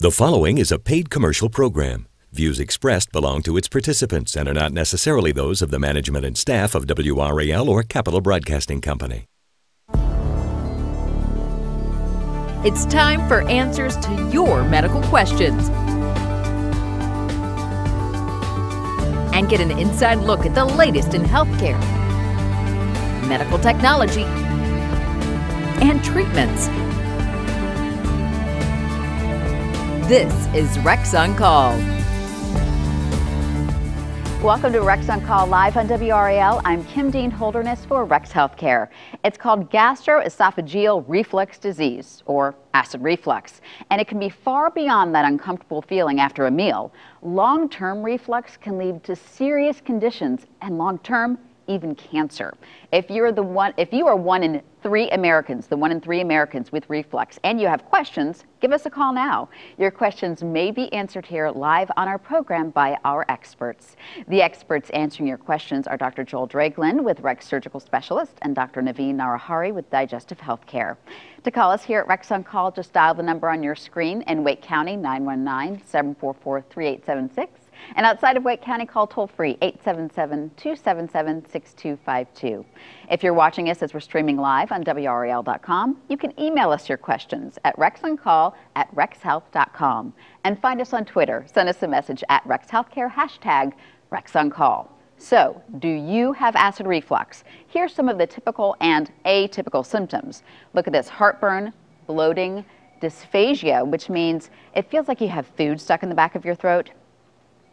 The following is a paid commercial program. Views expressed belong to its participants and are not necessarily those of the management and staff of WRAL or Capital Broadcasting Company. It's time for answers to your medical questions. And get an inside look at the latest in healthcare, medical technology, and treatments. This is Rex on Call. Welcome to Rex on Call live on WRAL. I'm Kim Dean Holderness for Rex Healthcare. It's called gastroesophageal reflux disease, or acid reflux, and it can be far beyond that uncomfortable feeling after a meal. Long-term reflux can lead to serious conditions and long-term, even cancer. If you are one in three Americans, the 1 in 3 Americans with reflux, and you have questions, give us a call now. Your questions may be answered here live on our program by our experts. The experts answering your questions are Dr. Joel Draglin with Rex Surgical Specialist and Dr. Naveen Narahari with Digestive Healthcare. To call us here at Rex on Call, just dial the number on your screen in Wake County, 919-744-3876. And outside of Wake County, call toll-free 877-277-6252. If you're watching us as we're streaming live on WRAL.com, you can email us your questions at rexoncall@rexhealth.com. And find us on Twitter. Send us a message at RexHealthcare, hashtag RexOnCall. So, do you have acid reflux? Here's some of the typical and atypical symptoms. Look at this: heartburn, bloating, dysphagia, which means it feels like you have food stuck in the back of your throat,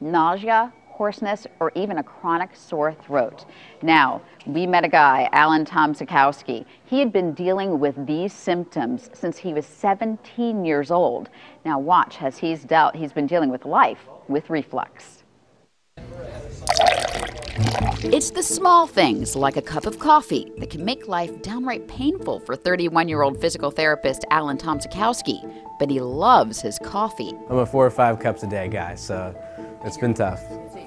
nausea, hoarseness, or even a chronic sore throat. Now, we met a guy, Alan Tomzakowski. He had been dealing with these symptoms since he was 17 years old. Now watch as he's been dealing with life with reflux. It's the small things, like a cup of coffee, that can make life downright painful for 31-year-old physical therapist Alan Tomzakowski. But he loves his coffee. I'm a 4 or 5 cups a day guy, so it's been tough.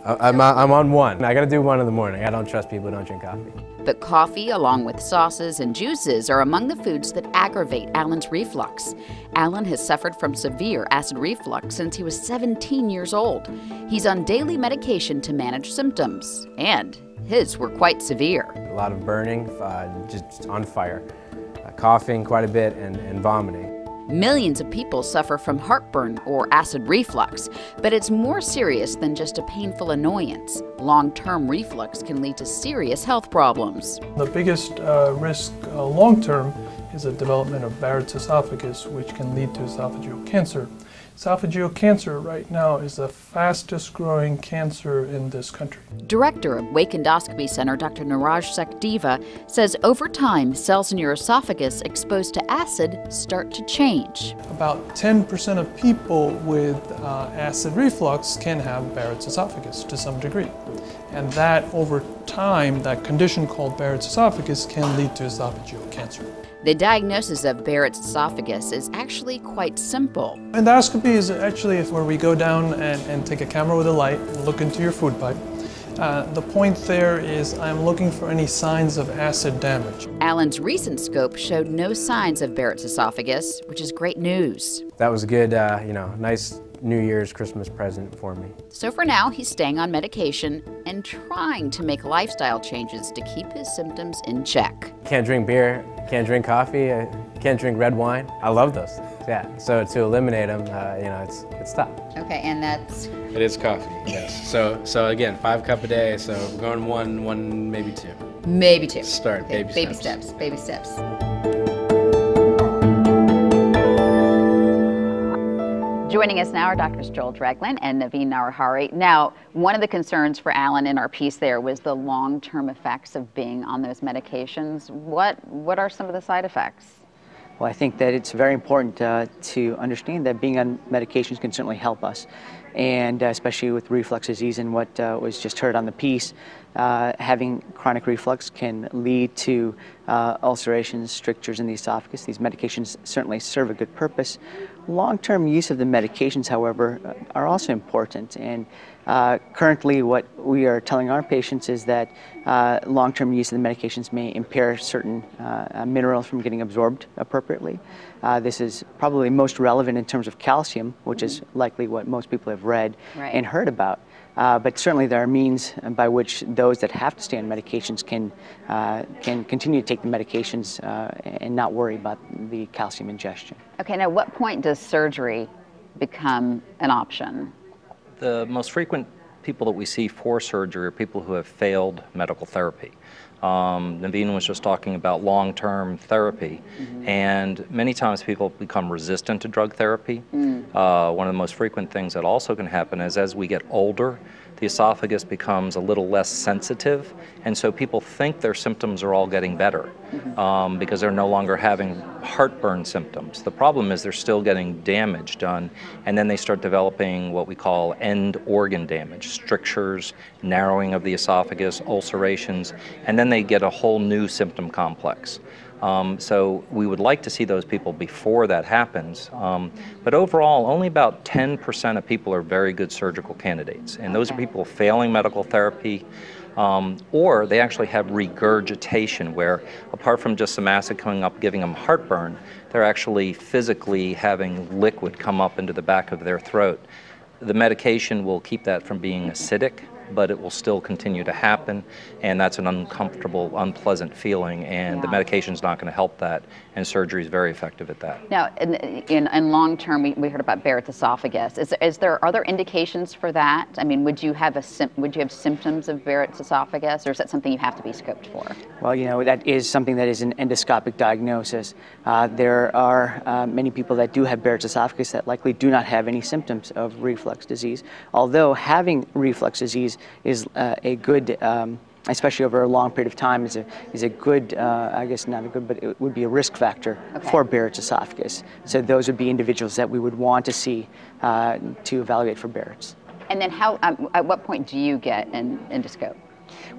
I'm on one. I gotta do one in the morning. I don't trust people who don't drink coffee. But coffee, along with sauces and juices, are among the foods that aggravate Alan's reflux. Alan has suffered from severe acid reflux since he was 17 years old. He's on daily medication to manage symptoms, and his were quite severe. A lot of burning, just on fire. Coughing quite a bit and vomiting. Millions of people suffer from heartburn or acid reflux, but it's more serious than just a painful annoyance. Long-term reflux can lead to serious health problems. The biggest risk long-term is the development of Barrett's esophagus, which can lead to esophageal cancer. Esophageal cancer right now is the fastest growing cancer in this country. Director of Wake Endoscopy Center, Dr. Niraj Sakdeva, says over time, cells in your esophagus exposed to acid start to change. About 10% of people with acid reflux can have Barrett's esophagus to some degree. And that over time, that condition called Barrett's esophagus can lead to esophageal cancer. The diagnosis of Barrett's esophagus is actually quite simple. Endoscopy is actually where we go down and take a camera with a light and look into your food pipe. The point there is I'm looking for any signs of acid damage. Alan's recent scope showed no signs of Barrett's esophagus, which is great news. That was a good, nice New Year's Christmas present for me. So for now, he's staying on medication and trying to make lifestyle changes to keep his symptoms in check. Can't drink beer, can't drink coffee, can't drink red wine. I love those things, yeah. So to eliminate them, it's tough. Okay, and that's? It is coffee, yes. So again, 5 cups a day, so we're going one, maybe 2. Maybe 2. Start, okay, baby steps. Baby steps. Joining us now are Drs. Joel Draglin and Naveen Narahari. Now, one of the concerns for Alan in our piece there was the long-term effects of being on those medications. What are some of the side effects? Well, I think that it's very important to understand that being on medications can certainly help us. and especially with reflux disease and what was just heard on the piece, having chronic reflux can lead to ulcerations, strictures in the esophagus. These medications certainly serve a good purpose. Long-term use of the medications, however, are also important, and currently what we are telling our patients is that long-term use of the medications may impair certain minerals from getting absorbed appropriately. This is probably most relevant in terms of calcium, which is likely what most people have read and heard about. But certainly there are means by which those that have to stay on medications can continue to take the medications and not worry about the calcium ingestion. Okay, now what point does surgery become an option? The most frequent people that we see for surgery are people who have failed medical therapy. Naveen was just talking about long-term therapy, and many times people become resistant to drug therapy. One of the most frequent things that also can happen is as we get older, the esophagus becomes a little less sensitive, and so people think their symptoms are all getting better because they're no longer having heartburn symptoms. The problem is they're still getting damage done, and then they start developing what we call end organ damage, strictures, narrowing of the esophagus, ulcerations, and then they get a whole new symptom complex. So we would like to see those people before that happens. But overall, only about 10% of people are very good surgical candidates. And those are people failing medical therapy, or they actually have regurgitation, where apart from just some acid coming up giving them heartburn, they're actually physically having liquid come up into the back of their throat. The medication will keep that from being acidic, but it will still continue to happen, and that's an uncomfortable, unpleasant feeling, and the medication's not going to help that, and surgery is very effective at that. Now, in long term, we heard about Barrett's esophagus. Are there indications for that? I mean, would you have symptoms of Barrett's esophagus, or is that something you have to be scoped for? Well, you know, that is something that is an endoscopic diagnosis. There are many people that do have Barrett's esophagus that likely do not have any symptoms of reflux disease, although having reflux disease is a good, especially over a long period of time, is a good, I guess not a good, but it would be a risk factor for Barrett's esophagus. So those would be individuals that we would want to see to evaluate for Barrett's. And then at what point do you get an endoscope?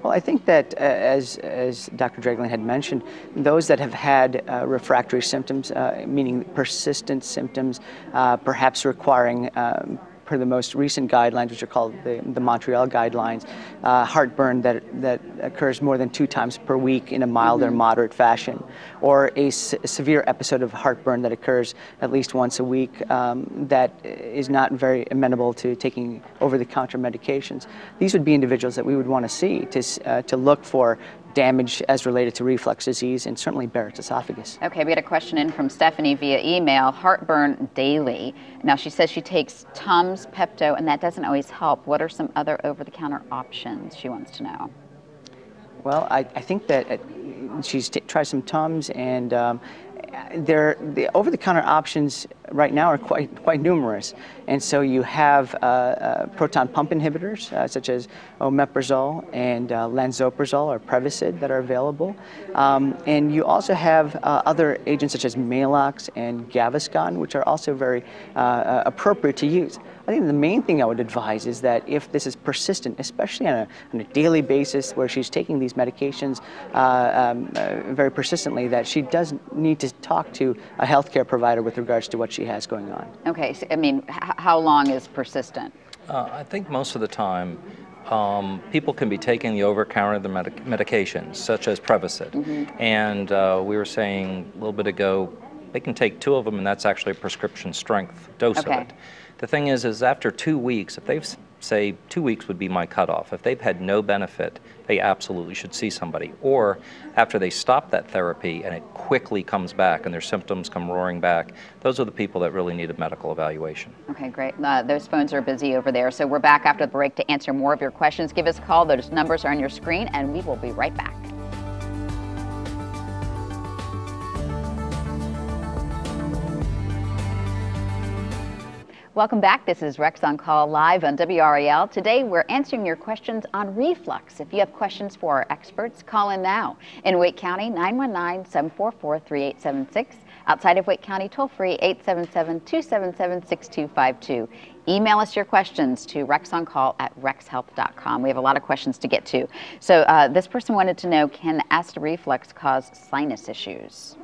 Well, I think that as Dr. Draglin had mentioned, those that have had refractory symptoms, meaning persistent symptoms, perhaps requiring per the most recent guidelines, which are called the Montreal guidelines, heartburn that occurs more than 2 times per week in a mild or moderate fashion, or a severe episode of heartburn that occurs at least once a week that is not very amenable to taking over-the-counter medications. These would be individuals that we would want to see to look for damage as related to reflux disease and certainly Barrett's esophagus. Okay, we had a question in from Stephanie via email, heartburn daily. Now she says she takes Tums, Pepto, and that doesn't always help. What are some other over-the-counter options, she wants to know? Well, I think that she's tried some Tums, and the over-the-counter options right now are quite numerous. And so you have proton pump inhibitors such as omeprazole and lansoprazole or Prevacid that are available. And you also have other agents such as Maalox and Gaviscon, which are also very appropriate to use. I think the main thing I would advise is that if this is persistent, especially on a daily basis where she's taking these medications very persistently, that she does need to talk to a healthcare provider with regards to what she has going on. Okay, so, I mean, how long is persistent? I think most of the time people can be taking the over-counter medications, such as Prevacid. And we were saying a little bit ago, they can take 2 of them, and that's actually a prescription strength dose of it. The thing is after 2 weeks, if they've, say, 2 weeks would be my cutoff. If they've had no benefit, they absolutely should see somebody. Or after they stop that therapy and it quickly comes back and their symptoms come roaring back, those are the people that really need a medical evaluation. Okay, great. Those phones are busy over there. So we're back after the break to answer more of your questions. Give us a call. Those numbers are on your screen, and we will be right back. Welcome back. This is Rex on Call live on WRAL. Today we're answering your questions on reflux. If you have questions for our experts, call in now. In Wake County, 919-744-3876. Outside of Wake County, toll free 877-277-6252. Email us your questions to rexoncall@rexhealth.com. We have a lot of questions to get to. So this person wanted to know, can acid reflux cause sinus issues?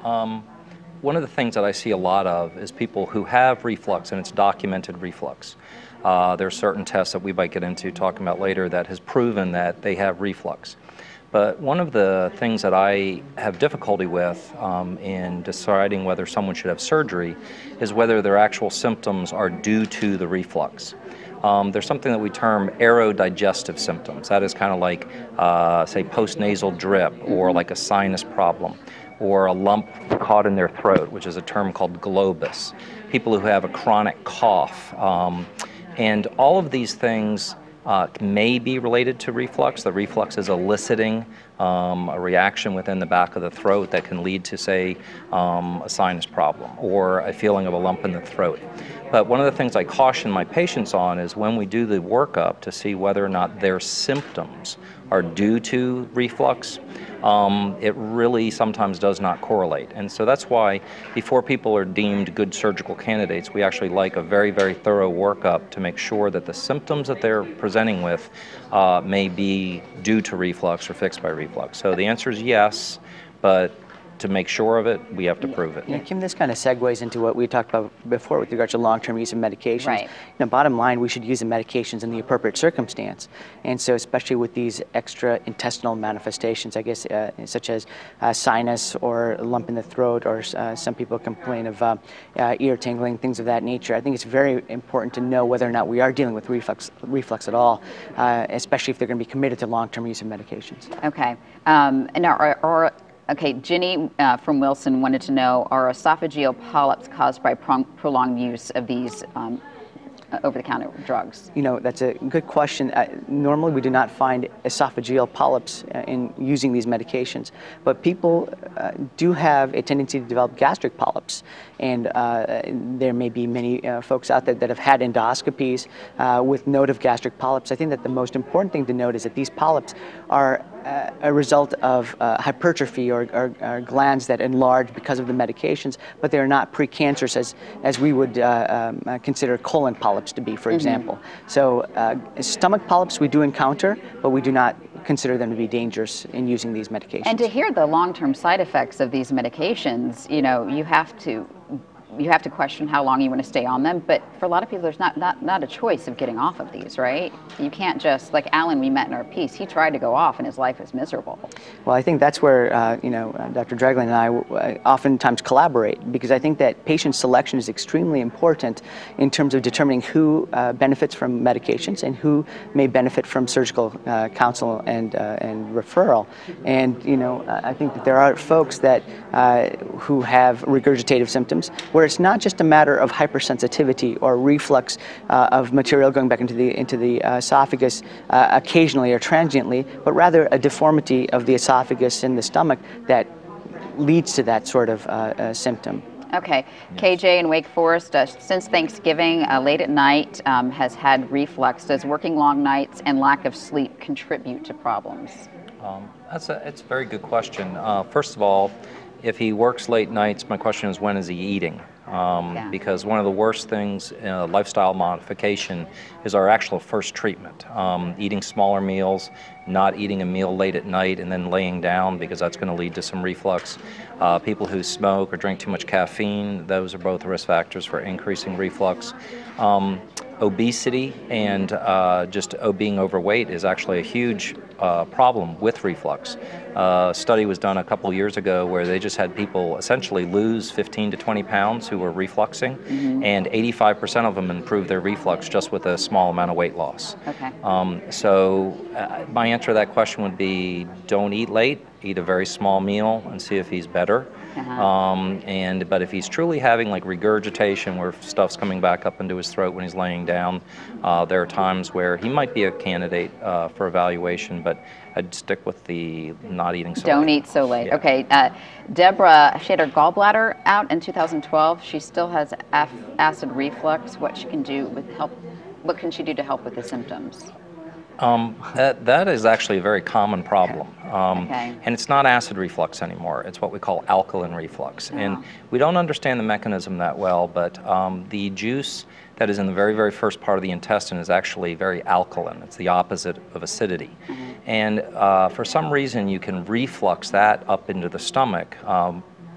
One of the things that I see a lot of is people who have reflux, and it's documented reflux. There are certain tests that we might get into talking about later that has proven that they have reflux. But one of the things that I have difficulty with in deciding whether someone should have surgery is whether their actual symptoms are due to the reflux. There's something that we term aerodigestive symptoms. That is kind of like, say, postnasal drip, or like a sinus problem, or a lump caught in their throat, which is a term called globus. People who have a chronic cough. And all of these things may be related to reflux. The reflux is eliciting a reaction within the back of the throat that can lead to, say, a sinus problem or a feeling of a lump in the throat. But one of the things I caution my patients on is when we do the workup to see whether or not their symptoms are due to reflux, it really sometimes does not correlate. And so that's why before people are deemed good surgical candidates, we actually like a very, very thorough workup to make sure that the symptoms that they're presenting with may be due to reflux or fixed by reflux. So the answer is yes, but to make sure of it, we have to prove it. Yeah, Kim, this kind of segues into what we talked about before with regards to long-term use of medications. Right. You know, bottom line, we should use the medications in the appropriate circumstance. And so especially with these extra intestinal manifestations, I guess, such as sinus or a lump in the throat, or some people complain of ear tingling, things of that nature. I think it's very important to know whether or not we are dealing with reflux at all, especially if they're going to be committed to long-term use of medications. Okay. Okay, Ginny from Wilson wanted to know, are esophageal polyps caused by prolonged use of these over-the-counter drugs? You know, that's a good question. Normally we do not find esophageal polyps in using these medications, but people do have a tendency to develop gastric polyps. And there may be many folks out there that have had endoscopies with note of gastric polyps. I think that the most important thing to note is that these polyps are a result of hypertrophy or glands that enlarge because of the medications, but they're not precancerous as we would consider colon polyps to be, for example. So stomach polyps we do encounter, but we do not consider them to be dangerous in using these medications. And to hear the long-term side effects of these medications, you know, you have to question how long you want to stay on them. But for a lot of people, there's not a choice of getting off of these, right? You can't just, like Alan we met in our piece, he tried to go off and his life is miserable. Well, I think that's where, you know, Dr. Draglin and I oftentimes collaborate, because I think that patient selection is extremely important in terms of determining who benefits from medications and who may benefit from surgical counsel and referral. And, you know, I think that there are folks that who have regurgitative symptoms, where it's not just a matter of hypersensitivity or reflux of material going back into the esophagus occasionally or transiently, but rather a deformity of the esophagus and the stomach that leads to that sort of symptom. Okay, KJ in Wake Forest, since Thanksgiving, late at night, has had reflux. Does working long nights and lack of sleep contribute to problems? It's a very good question. First of all, if he works late nights, my question is, when is he eating? Because one of the worst things in lifestyle modification is our actual first treatment. Eating smaller meals, not eating a meal late at night and then laying down, because that's going to lead to some reflux. People who smoke or drink too much caffeine, those are both risk factors for increasing reflux. Obesity and just being overweight is actually a huge problem with reflux. A study was done a couple years ago where they just had people essentially lose 15 to 20 pounds who were refluxing, and 85% of them improved their reflux just with a small amount of weight loss. Okay. So my answer to that question would be, don't eat late, eat a very small meal and see if he's better. But if he's truly having like regurgitation where stuff's coming back up into his throat when he's laying down, there are times where he might be a candidate for evaluation, but I'd stick with the not eating so late. Don't eat so late. Yeah. Okay, Deborah, she had her gallbladder out in 2012. She still has acid reflux. What can she do to help with the symptoms? That is actually a very common problem. Okay. And it's not acid reflux anymore. It's what we call alkaline reflux. And we don't understand the mechanism that well, but the juice that is in the very, very first part of the intestine is actually very alkaline. It's the opposite of acidity. And for some reason, you can reflux that up into the stomach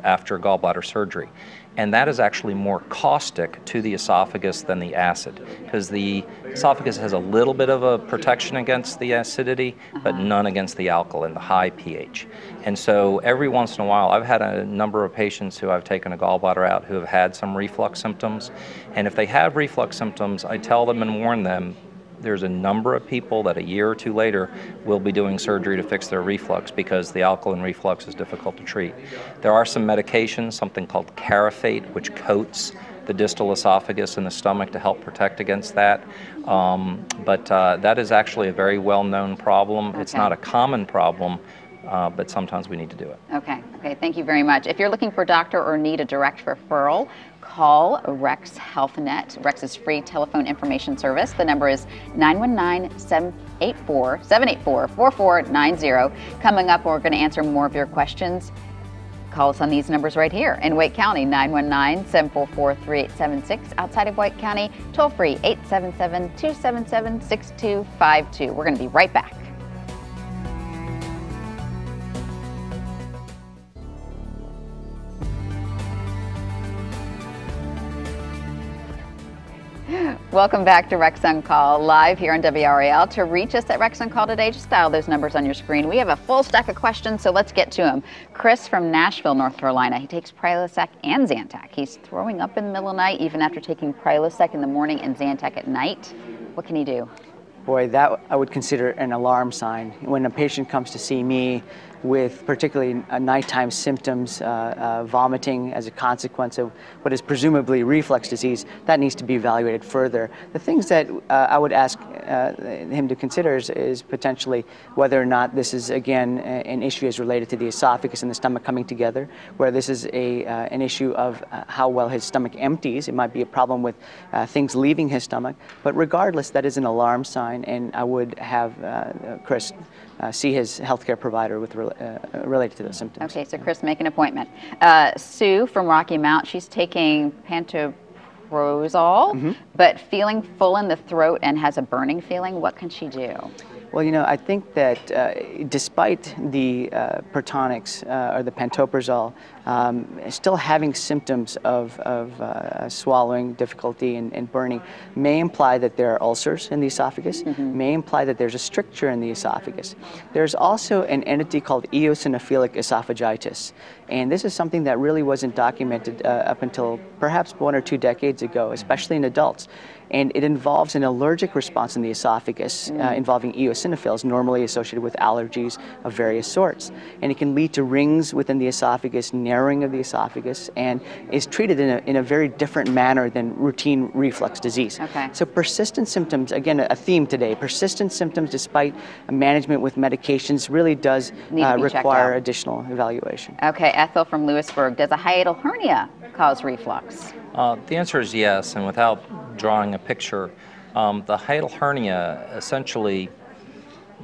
after gallbladder surgery. And that is actually more caustic to the esophagus than the acid, because the esophagus has a little bit of a protection against the acidity, but none against the alkaline, the high pH. And so every once in a while, I've had a number of patients who I've taken a gallbladder out who have had some reflux symptoms. And if they have reflux symptoms, I tell them and warn them, there's a number of people that a year or two later will be doing surgery to fix their reflux because the alkaline reflux is difficult to treat. There are some medications, something called Carafate, which coats the distal esophagus and the stomach to help protect against that. But that is actually a very well-known problem. Okay. It's not a common problem, but sometimes we need to do it. Okay, thank you very much. If you're looking for a doctor or need a direct referral, call Rex HealthNet, Rex's free telephone information service. The number is 919-784-4490. Coming up, we're going to answer more of your questions. Call us on these numbers right here. In Wake County, 919-744-3876. Outside of Wake County, toll free 877-277-6252. We're going to be right back. Welcome back to Rex on Call, live here on WRAL. To reach us at Rex on Call today, just dial those numbers on your screen. We have a full stack of questions, so let's get to them. Chris from Nashville, North Carolina. He takes Prilosec and Zantac. He's throwing up in the middle of the night, even after taking Prilosec in the morning and Zantac at night. What can he do? Boy, that I would consider an alarm sign. When a patient comes to see me with particularly nighttime symptoms, vomiting as a consequence of what is presumably reflux disease, that needs to be evaluated further. The things that I would ask him to consider is potentially whether or not this is, again, an issue is related to the esophagus and the stomach coming together, where this is an issue of how well his stomach empties. It might be a problem with things leaving his stomach, but regardless, that is an alarm sign, and I would have Chris see his healthcare provider with related to those symptoms. Okay, so Chris, make an appointment. Sue from Rocky Mount, she's taking pantoprazole, but feeling full in the throat and has a burning feeling. What can she do? Well, you know, I think that despite the Protonix or the pantoprazole still having symptoms of swallowing difficulty and burning may imply that there are ulcers in the esophagus, may imply that there's a stricture in the esophagus. There's also an entity called eosinophilic esophagitis, and this is something that really wasn't documented up until perhaps 1 or 2 decades ago, especially in adults. And it involves an allergic response in the esophagus involving eosinophils, normally associated with allergies of various sorts. And it can lead to rings within the esophagus, narrowing of the esophagus, and is treated in a very different manner than routine reflux disease. Okay. So persistent symptoms, again, a theme today, persistent symptoms despite management with medications really does require additional evaluation. Okay, Ethel from Lewisburg, does a hiatal hernia cause reflux? The answer is yes, and without drawing a picture, the hiatal hernia, essentially,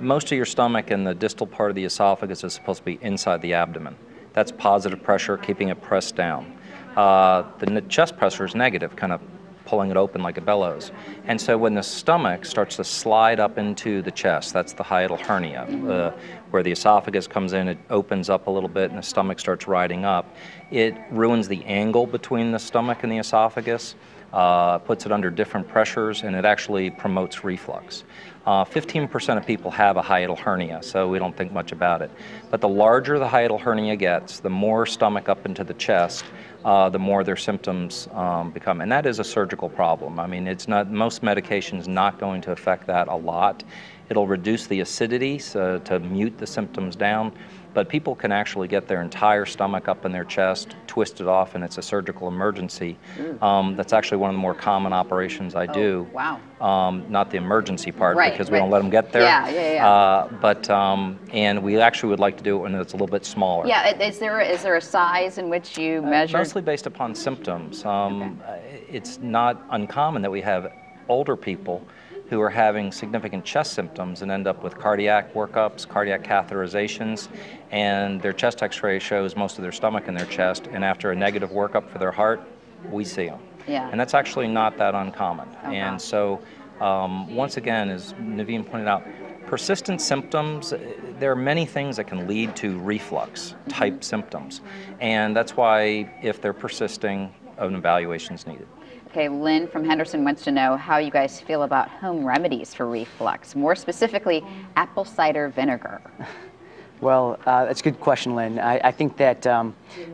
most of your stomach and the distal part of the esophagus is supposed to be inside the abdomen. That's positive pressure, keeping it pressed down. The chest pressure is negative, kind of pulling it open like a bellows. And so when the stomach starts to slide up into the chest, that's the hiatal hernia, where the esophagus comes in, it opens up a little bit and the stomach starts riding up. It ruins the angle between the stomach and the esophagus, puts it under different pressures, and it actually promotes reflux. 15% of people have a hiatal hernia, so we don't think much about it. But the larger the hiatal hernia gets, the more stomach up into the chest, the more their symptoms become. And that is a surgical problem. I mean, it's not, most medication's not going to affect that a lot. It'll reduce the acidity to mute the symptoms down, but people can actually get their entire stomach up in their chest, twist it off, and it's a surgical emergency. That's actually one of the more common operations I do. Wow. Not the emergency part, Right, because we don't let them get there. Yeah. And we actually would like to do it when it's a little bit smaller. Yeah, is there a size in which you measure? Mostly based upon symptoms. It's not uncommon that we have older people who are having significant chest symptoms and end up with cardiac workups, cardiac catheterizations, and their chest x-ray shows most of their stomach in their chest, and after a negative workup for their heart, we see them. Yeah. And that's actually not that uncommon. And so, once again, as Naveen pointed out, persistent symptoms, there are many things that can lead to reflux type symptoms. And that's why, if they're persisting, an evaluation is needed. Okay, Lynn from Henderson wants to know how you guys feel about home remedies for reflux, more specifically apple cider vinegar. Well, that's a good question, Lynn. I think that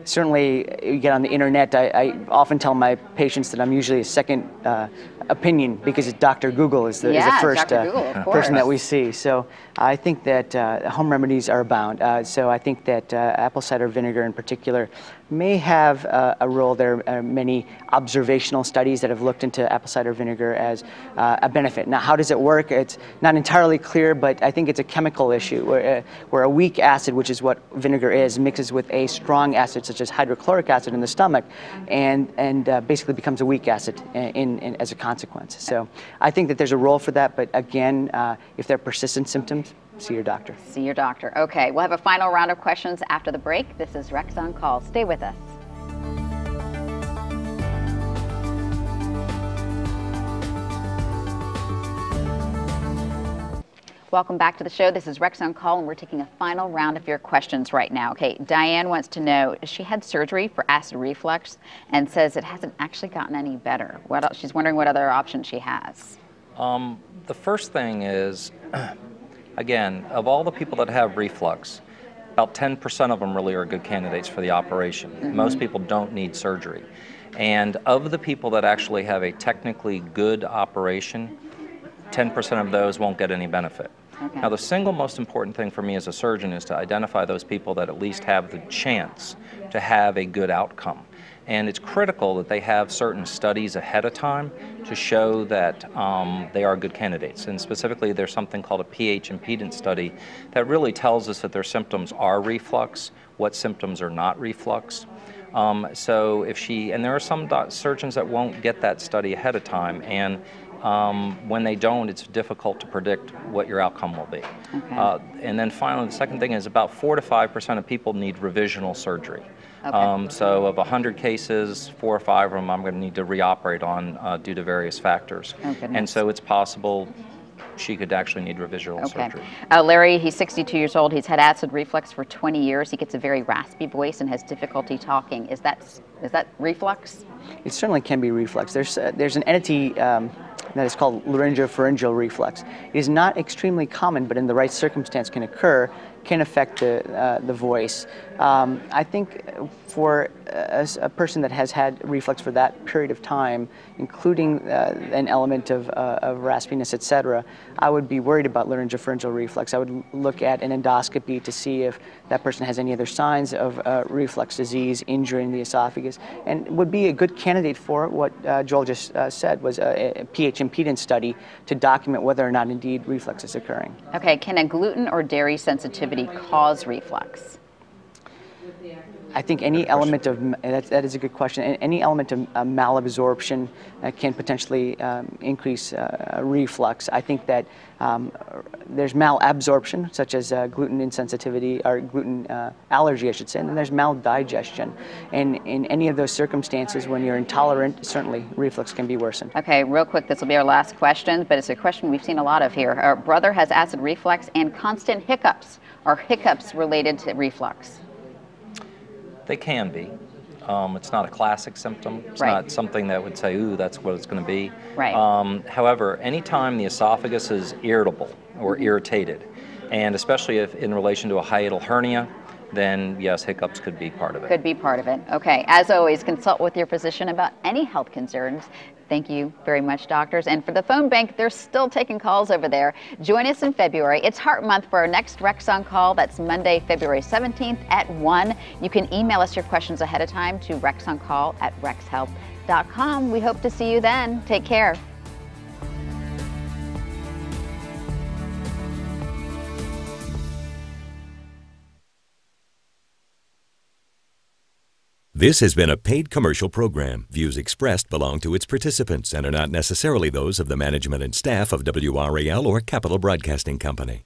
certainly you get on the internet, I often tell my patients that I'm usually a second opinion because Dr. Google is the first person that we see. So I think that home remedies are abound. So I think that apple cider vinegar in particular may have a role. There are many observational studies that have looked into apple cider vinegar as a benefit. Now, how does it work? It's not entirely clear, but I think it's a chemical issue where a weak acid, which is what vinegar is, mixes with a strong acid such as hydrochloric acid in the stomach and basically becomes a weak acid as a consequence. So I think that there's a role for that, but again, if there are persistent symptoms, see your doctor. See your doctor. Okay, we'll have a final round of questions after the break. This is Rex on Call. Stay with us. Welcome back to the show. This is Rex on Call, and we're taking a final round of your questions right now. Okay, Diane wants to know, she had surgery for acid reflux and says it hasn't actually gotten any better. What else? She's wondering what other options she has. The first thing is, again, of all the people that have reflux, about 10% of them really are good candidates for the operation. Most people don't need surgery. And of the people that actually have a technically good operation, 10% of those won't get any benefit. Okay. Now, the single most important thing for me as a surgeon is to identify those people that at least have the chance to have a good outcome. And it's critical that they have certain studies ahead of time to show that they are good candidates. And specifically, there's something called a pH impedance study that really tells us that their symptoms are reflux, what symptoms are not reflux. So if she, and there are some surgeons that won't get that study ahead of time, and when they don't, it's difficult to predict what your outcome will be. Okay. And then finally, the second thing is about 4 to 5% of people need revisional surgery. Okay. So of 100 cases, 4 or 5 of them I'm going to need to reoperate on due to various factors. Oh, goodness. And so it's possible she could actually need revisional surgery. Larry, he's 62 years old. He's had acid reflux for 20 years. He gets a very raspy voice and has difficulty talking. Is that reflux? It certainly can be reflux. There's an entity that is called laryngopharyngeal reflux. It is not extremely common, but in the right circumstance can occur, can affect the voice. I think for a person that has had reflux for that period of time, including an element of raspiness, etc., I would be worried about laryngopharyngeal reflux. I would look at an endoscopy to see if that person has any other signs of reflux disease, injury in the esophagus, and would be a good candidate for what Joel just said, was a pH impedance study to document whether or not indeed reflux is occurring. Okay, can a gluten or dairy sensitivity cause reflux? I think any element of, that is a good question, any element of malabsorption can potentially increase reflux. I think that there's malabsorption, such as gluten insensitivity, or gluten allergy, I should say, and then there's maldigestion. And in any of those circumstances, when you're intolerant, certainly reflux can be worsened. Okay, real quick, this will be our last question, but it's a question we've seen a lot of here. Our brother has acid reflux and constant hiccups. Are hiccups related to reflux? They can be. It's not a classic symptom. It's Right. not something that would say, ooh, that's what it's going to be. Right. However, anytime the esophagus is irritable or irritated, and especially if in relation to a hiatal hernia, then yes, hiccups could be part of it. Could be part of it. Okay, as always, consult with your physician about any health concerns. Thank you very much, doctors. And for the phone bank, they're still taking calls over there. Join us in February. It's Heart Month for our next Rex on Call. That's Monday, February 17th at 1. You can email us your questions ahead of time to rexoncall@rexhealth.com. We hope to see you then. Take care. This has been a paid commercial program. Views expressed belong to its participants and are not necessarily those of the management and staff of WRAL or Capital Broadcasting Company.